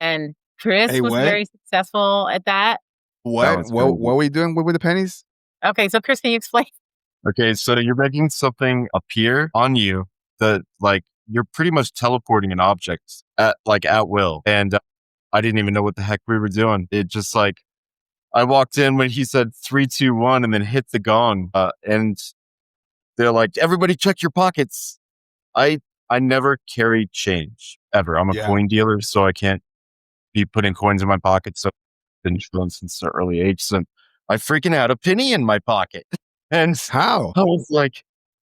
And Chris Hey, was what? very successful at that. What? was What crazy. were we doing with the pennies? Okay, so Chris, can you explain? Okay, so you're making something appear on you that like you're pretty much teleporting an object at will. And I didn't even know what the heck we were doing. It just like I walked in when he said 3, 2, 1 and then hit the gong. And they're like, everybody check your pockets. I never carry change ever. I'm a Yeah. coin dealer, so I can't be putting coins in my pocket. So I've been shown since an early age. So I freaking had a penny in my pocket. And How? I was like,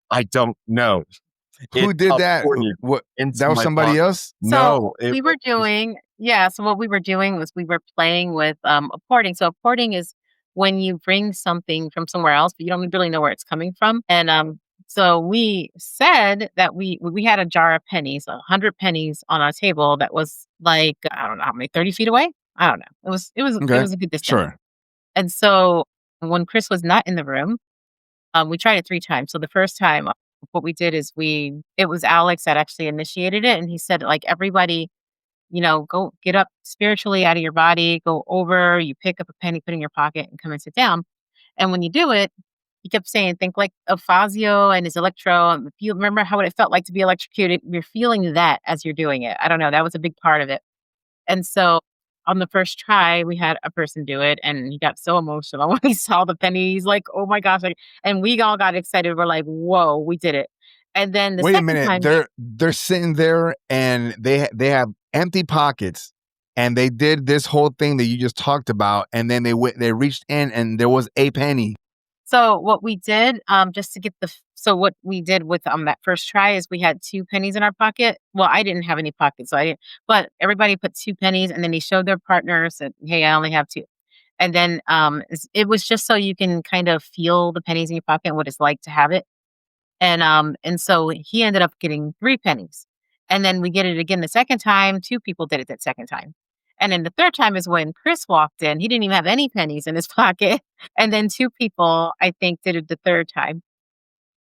I don't know. Who did that? What? That was somebody else? No. So we were doing, so what we were doing was we were playing with apporting. So apporting is when you bring something from somewhere else, but you don't really know where it's coming from. And so we said that we had a jar of pennies, 100 pennies on our table that was like, I don't know how many, 30 feet away? I don't know. It was Okay. a good distance. Sure. And so when Chris was not in the room, we tried it 3 times. So the first time, what we did is it was Alex that actually initiated it. And he said, like, everybody, go get up spiritually out of your body, go over, you pick up a penny, put it in your pocket and come and sit down. And when you do it, he kept saying, think like of Fazio and his electro. And if you remember how it felt like to be electrocuted, you're feeling that as you're doing it. I don't know. That was a big part of it. And so on the first try, we had a person do it, and he got so emotional when he saw the penny. He's like, "Oh my gosh!" And we all got excited. We're like, "Whoa, we did it!" And then the Wait a second minute, time, they're sitting there and they have empty pockets, and they did this whole thing that you just talked about, and then they reached in and there was a penny. so what we did, just to get what we did with that first try is we had 2 pennies in our pocket. Well, I didn't have any pockets, so I didn't. But everybody put 2 pennies, and then they showed their partners that, hey, I only have 2. And then it was just so you can kind of feel the pennies in your pocket and what it's like to have it. And so he ended up getting 3 pennies. And then we get it again the second time. 2 people did it that second time. And then the third time is when Chris walked in. He didn't even have any pennies in his pocket. And then 2 people, I think, did it the third time.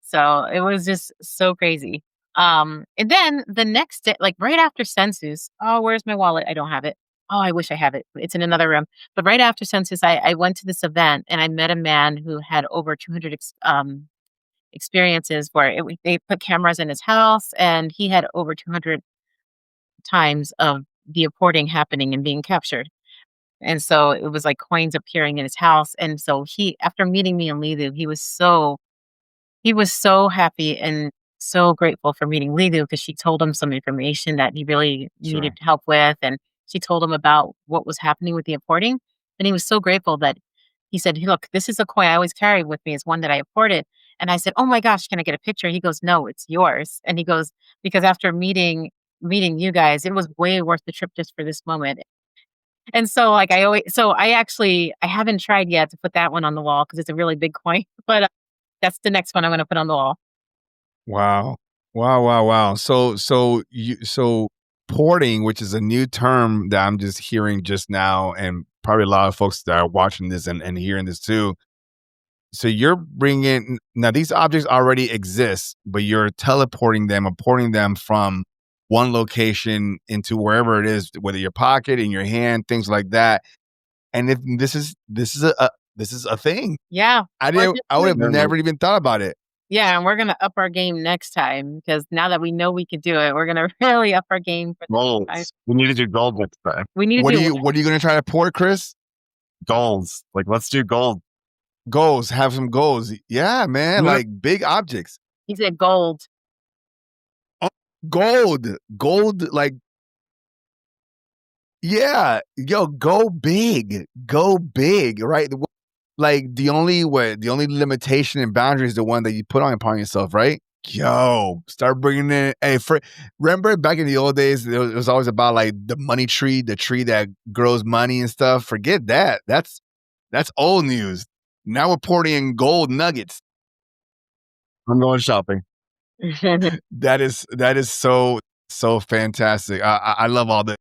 So it was just so crazy. And then the next day, like right after census, oh, where's my wallet? I don't have it. Oh, I wish I have it. It's in another room. But right after census, I went to this event and I met a man who had over 200 experiences where they put cameras in his house, and he had over 200 times of the apporting happening and being captured. And so it was like coins appearing in his house. And so after meeting me in Lilu, he was so happy and so grateful for meeting Lilu, because she told him some information that he really needed help with. And she told him about what was happening with the apporting. And he was so grateful that he said, hey, look, this is a coin I always carry with me. It's one that I apported. And I said, oh my gosh, can I get a picture? He goes, no, it's yours. And he goes, because after meeting you guys, it was way worth the trip just for this moment. And so like I haven't tried yet to put that one on the wall because it's a really big coin, but that's the next one I'm going to put on the wall. Wow. So porting, which is a new term that I'm just hearing just now, and probably a lot of folks that are watching this and hearing this too. So you're bringing, now these objects already exist, but you're teleporting them, apporting them from one location into wherever it is, whether your pocket, in your hand, things like that. And if this is a thing. Yeah. I would have never even thought about it. Yeah, and we're going to up our game next time, because now that we know we can do it, we're going to really up our game. Goals. We need to do gold next time. What are you going to try to port, Chris? Goals. Like, let's do gold. Goals. Have some goals. Yeah, man. Yeah. Like big objects. He said gold. Oh, gold. Like, yeah. Yo, go big. Right? Like the only limitation and boundary is the one that you put upon yourself, right? Yo, start bringing in. Hey, remember back in the old days, it was always about like the money tree, the tree that grows money and stuff. Forget that. That's old news. Now we're pouring in gold nuggets. I'm going shopping. That is so fantastic. I love all the